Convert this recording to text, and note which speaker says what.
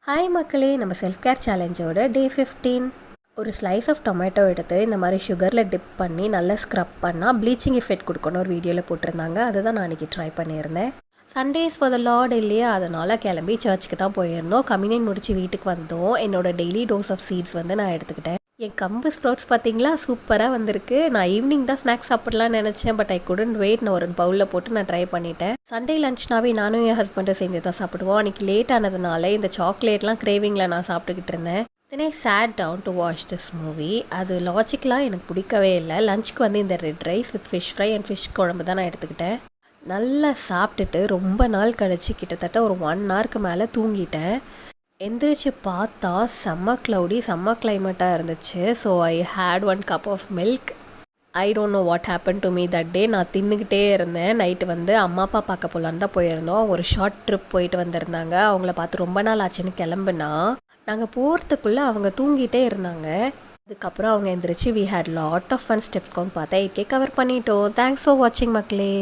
Speaker 1: Hi மக்களே, நம்ம self care சேலஞ்சோட டே 15. ஒரு ஸ்லைஸ் ஆஃப் டொமேட்டோ எடுத்து இந்த மாதிரி சுகரில் டிப் பண்ணி நல்லா ஸ்க்ரப் பண்ணால் ப்ளீச்சிங் எஃபெக்ட் கொடுக்கணும் ஒரு வீடியோவில் போட்டிருந்தாங்க. அதை தான் நான் இன்றைக்கி ட்ரை பண்ணியிருந்தேன். சண்டேஸ் ஃபார் த லார்ட் இல்லையா, அதனால் கிளம்பி சர்ச்சுக்கு தான் போயிருந்தோம். கம்யூனியன் முடிச்சு வீட்டுக்கு வந்தோம். என்னோடய டெய்லி டோஸ் ஆஃப் சீட்ஸ் நான் எடுத்துக்கிட்டேன். என் கம்பு ஸ்ப்ரவுட்ஸ் பார்த்தீங்களா, சூப்பராக வந்திருக்கு. நான் ஈவினிங் தான் ஸ்நாக்ஸ் சாப்பிட்லான்னு நினச்சேன், பட் ஐ குடன்ட் வெயிட். நான் ஒரு பவுலில் போட்டு நான் ட்ரை பண்ணிட்டேன். சண்டே லஞ்ச்னாவே நானும் என் ஹஸ்பண்டும் சேர்ந்து தான் சாப்பிடுவோம். அன்றைக்கி லேட் ஆனதுனால இந்த சாக்லேட்லாம் கிரேவிங்கில் நான் சாப்பிட்டுக்கிட்டு இருந்தேன். Then I sat down to watch this movie. அது லாஜிக்கலாக எனக்கு பிடிக்கவே இல்லை. லஞ்சுக்கு இந்த red rice with fish fry and fish குழம்பு தான் நான் எடுத்துக்கிட்டேன். நல்லா சாப்பிட்டுட்டு ரொம்ப நாள் கழிச்சு கிட்டத்தட்ட ஒரு 1 ஹவருக்கு மேலே தூங்கிட்டேன். எந்திரிச்சு பார்த்தா செம்ம க்ளவுடி, செம்ம கிளைமேட்டாக இருந்துச்சு. So I had 1 cup of milk. I don't know what happen to me that day. நான் தின்னுக்கிட்டே இருந்தேன். நைட்டு அம்மா அப்பா பார்க்க போகலான்னு தான் போயிருந்தோம். ஒரு ஷார்ட் ட்ரிப் போயிட்டு வந்திருந்தாங்க. அவங்கள பார்த்து ரொம்ப நாள் ஆச்சுன்னு கிளம்புனா நாங்கள் போகிறதுக்குள்ளே அவங்க தூங்கிட்டே இருந்தாங்க. அதுக்கப்புறம் அவங்க எந்திரிச்சு we had lot of fun. ஸ்டெப்ஸ்க்கு பார்த்தா 8K கவர் பண்ணிட்டோம். தேங்க்ஸ் ஃபார் வாட்சிங் மக்களே.